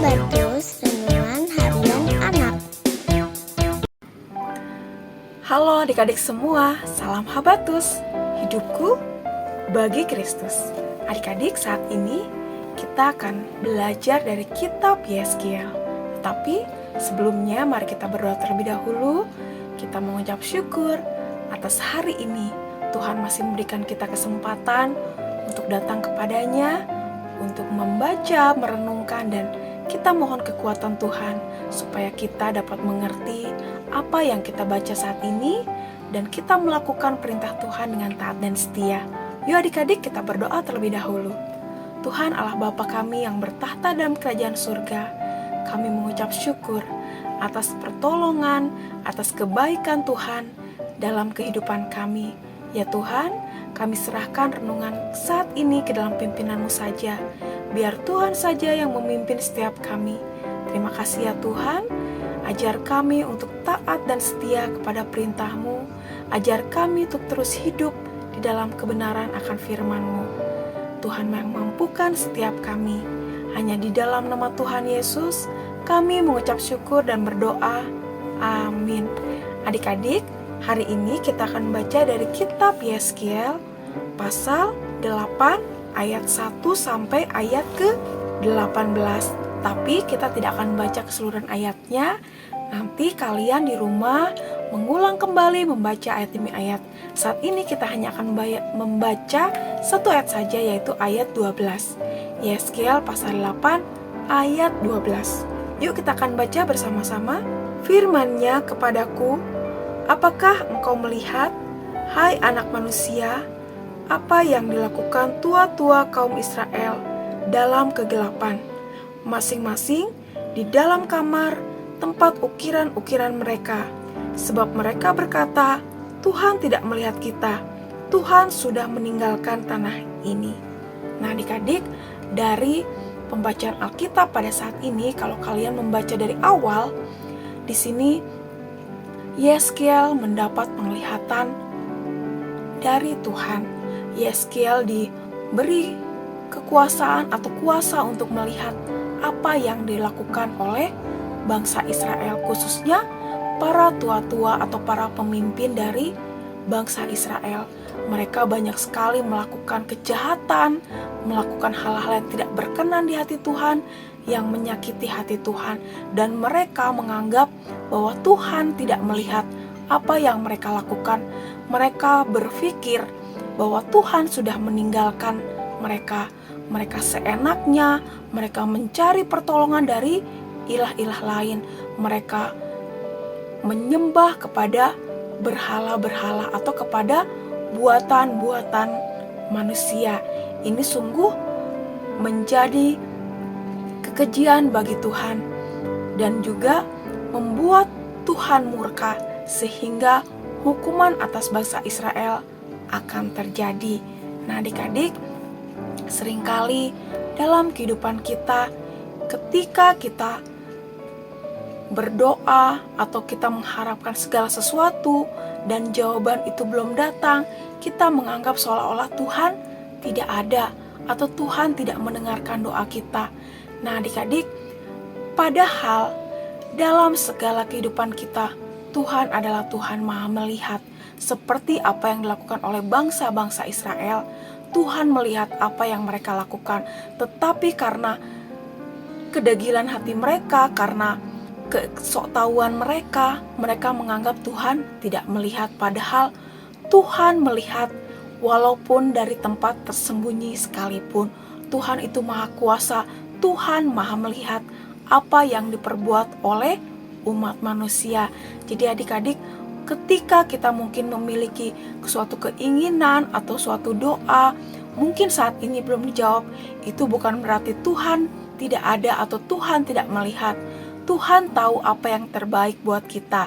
Habatus Renungan Harian Anak. Halo adik-adik semua, salam Habatus. Hidupku bagi Kristus. Adik-adik, saat ini kita akan belajar dari kitab Yeskiel. Tetapi sebelumnya mari kita berdoa terlebih dahulu. Kita mengucap syukur atas hari ini. Tuhan masih memberikan kita kesempatan untuk datang kepadanya, untuk membaca, merenungkan, dan kita mohon kekuatan Tuhan supaya kita dapat mengerti apa yang kita baca saat ini dan kita melakukan perintah Tuhan dengan taat dan setia. Yuk adik-adik, kita berdoa terlebih dahulu. Tuhan Allah Bapa kami yang bertahta dalam kerajaan surga, kami mengucap syukur atas pertolongan, atas kebaikan Tuhan dalam kehidupan kami. Ya Tuhan, kami serahkan renungan saat ini ke dalam pimpinan-Mu saja. Biar Tuhan saja yang memimpin setiap kami. Terima kasih ya Tuhan. Ajar kami untuk taat dan setia kepada perintah-Mu. Ajar kami untuk terus hidup di dalam kebenaran akan firman-Mu. Tuhan memampukan setiap kami. Hanya di dalam nama Tuhan Yesus, kami mengucap syukur dan berdoa. Amin. Adik-adik, hari ini kita akan baca dari kitab Yeskiel pasal 8 ayat 1 sampai ayat ke-18. Tapi kita tidak akan baca keseluruhan ayatnya. Nanti kalian di rumah mengulang kembali membaca ayat demi ayat. Saat ini kita hanya akan membaca satu ayat saja, yaitu ayat 12. Yeskiel pasal 8 ayat 12. Yuk kita akan baca bersama-sama. Firman-Nya kepadaku, apakah engkau melihat, hai anak manusia, apa yang dilakukan tua-tua kaum Israel dalam kegelapan, masing-masing di dalam kamar tempat ukiran-ukiran mereka, sebab mereka berkata, Tuhan tidak melihat kita, Tuhan sudah meninggalkan tanah ini. Nah adik-adik, dari pembacaan Alkitab pada saat ini, kalau kalian membaca dari awal, di sini Yeskiel mendapat penglihatan dari Tuhan. Yeskiel diberi kekuasaan atau kuasa untuk melihat apa yang dilakukan oleh bangsa Israel, khususnya para tua-tua atau para pemimpin dari bangsa Israel. Mereka banyak sekali melakukan kejahatan, melakukan hal-hal yang tidak berkenan di hati Tuhan, yang menyakiti hati Tuhan, dan mereka menganggap bahwa Tuhan tidak melihat apa yang mereka lakukan. Mereka berpikir bahwa Tuhan sudah meninggalkan mereka. Mereka seenaknya, mereka mencari pertolongan dari ilah-ilah lain. Mereka menyembah kepada berhala-berhala atau kepada buatan-buatan manusia. Ini sungguh menjadi kekejian bagi Tuhan dan juga membuat Tuhan murka, sehingga hukuman atas bangsa Israel akan terjadi. Nah adik-adik, seringkali dalam kehidupan kita, ketika kita berdoa atau kita mengharapkan segala sesuatu dan jawaban itu belum datang, kita menganggap seolah-olah Tuhan tidak ada atau Tuhan tidak mendengarkan doa kita. Nah adik-adik, padahal dalam segala kehidupan kita, Tuhan adalah Tuhan Maha Melihat. Seperti apa yang dilakukan oleh bangsa-bangsa Israel, Tuhan melihat apa yang mereka lakukan. Tetapi karena kedegilan hati mereka, karena kesoktahuan mereka, mereka menganggap Tuhan tidak melihat. Padahal Tuhan melihat walaupun dari tempat tersembunyi sekalipun. Tuhan itu Maha Kuasa, Tuhan Maha Melihat apa yang diperbuat oleh umat manusia. Jadi adik-adik, ketika kita mungkin memiliki suatu keinginan atau suatu doa, mungkin saat ini belum dijawab, itu bukan berarti Tuhan tidak ada atau Tuhan tidak melihat. Tuhan tahu apa yang terbaik buat kita.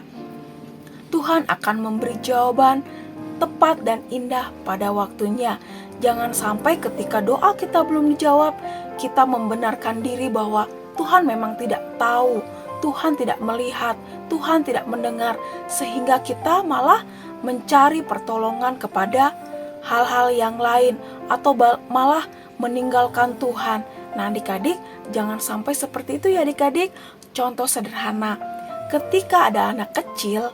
Tuhan akan memberi jawaban tepat dan indah pada waktunya. Jangan sampai ketika doa kita belum dijawab, kita membenarkan diri bahwa Tuhan memang tidak tahu, Tuhan tidak melihat, Tuhan tidak mendengar, sehingga kita malah mencari pertolongan kepada hal-hal yang lain atau malah meninggalkan Tuhan. Nah adik-adik, jangan sampai seperti itu ya adik-adik. Contoh sederhana, ketika ada anak kecil,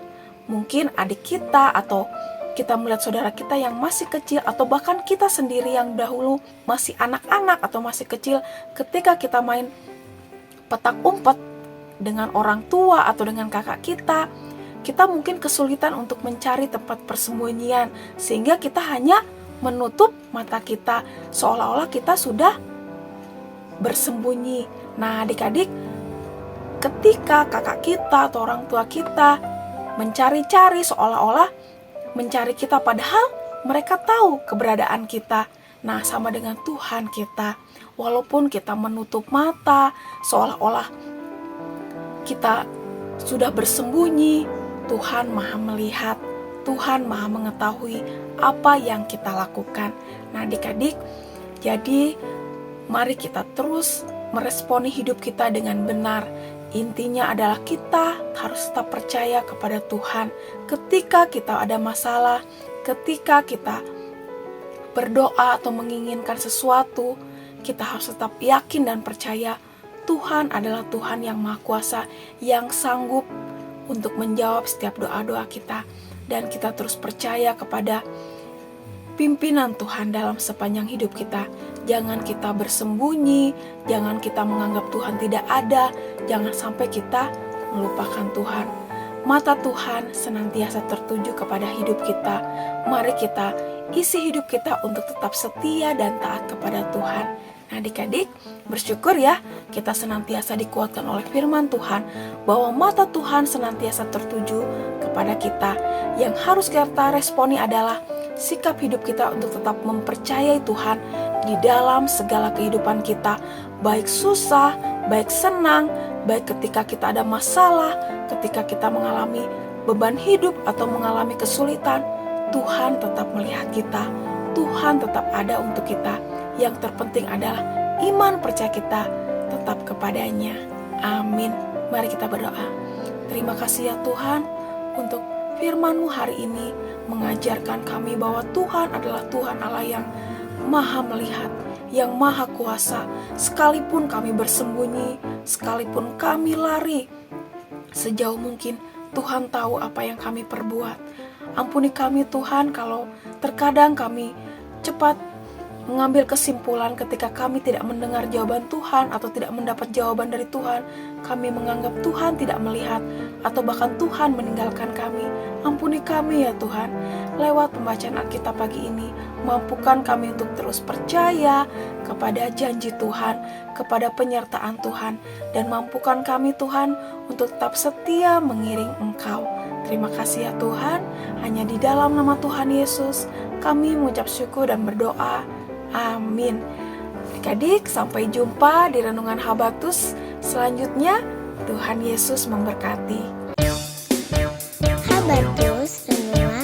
mungkin adik kita atau kita melihat saudara kita yang masih kecil, atau bahkan kita sendiri yang dahulu masih anak-anak atau masih kecil, ketika kita main petak umpet dengan orang tua atau dengan kakak kita mungkin kesulitan untuk mencari tempat persembunyian, sehingga kita hanya menutup mata kita seolah-olah kita sudah bersembunyi. Nah adik-adik, ketika kakak kita atau orang tua kita mencari-cari seolah-olah mencari kita, padahal mereka tahu keberadaan kita. Nah sama dengan Tuhan kita, walaupun kita menutup mata seolah-olah kita sudah bersembunyi, Tuhan Maha melihat, Tuhan Maha mengetahui apa yang kita lakukan. Nah adik-adik, jadi mari kita terus meresponi hidup kita dengan benar. Intinya adalah kita harus tetap percaya kepada Tuhan. Ketika kita ada masalah, ketika kita berdoa atau menginginkan sesuatu, kita harus tetap yakin dan percaya Tuhan adalah Tuhan yang Maha Kuasa, yang sanggup untuk menjawab setiap doa-doa kita. Dan kita terus percaya kepada pimpinan Tuhan dalam sepanjang hidup kita. Jangan kita bersembunyi, jangan kita menganggap Tuhan tidak ada, jangan sampai kita melupakan Tuhan. Mata Tuhan senantiasa tertuju kepada hidup kita. Mari kita isi hidup kita untuk tetap setia dan taat kepada Tuhan. Nah adik-adik, bersyukur ya kita senantiasa dikuatkan oleh firman Tuhan, bahwa mata Tuhan senantiasa tertuju kepada kita. Yang harus kita responi adalah sikap hidup kita untuk tetap mempercayai Tuhan di dalam segala kehidupan kita, baik susah, baik senang, baik ketika kita ada masalah, ketika kita mengalami beban hidup atau mengalami kesulitan. Tuhan tetap melihat kita, Tuhan tetap ada untuk kita. Yang terpenting adalah iman percaya kita tetap kepadanya. Amin. Mari kita berdoa. Terima kasih ya Tuhan untuk firman-Mu hari ini mengajarkan kami bahwa Tuhan adalah Tuhan Allah yang Maha melihat, yang Maha kuasa. Sekalipun kami bersembunyi, sekalipun kami lari, sejauh mungkin Tuhan tahu apa yang kami perbuat. Ampuni kami Tuhan kalau terkadang kami cepat mengambil kesimpulan ketika kami tidak mendengar jawaban Tuhan atau tidak mendapat jawaban dari Tuhan. Kami menganggap Tuhan tidak melihat atau bahkan Tuhan meninggalkan kami. Ampuni kami ya Tuhan. Lewat pembacaan Alkitab pagi ini, mampukan kami untuk terus percaya kepada janji Tuhan, kepada penyertaan Tuhan, dan mampukan kami Tuhan untuk tetap setia mengiring Engkau. Terima kasih ya Tuhan. Hanya di dalam nama Tuhan Yesus kami mengucap syukur dan berdoa. Amin. Adik-adik, sampai jumpa di Renungan Habatus selanjutnya. Tuhan Yesus memberkati. Habatus Renungan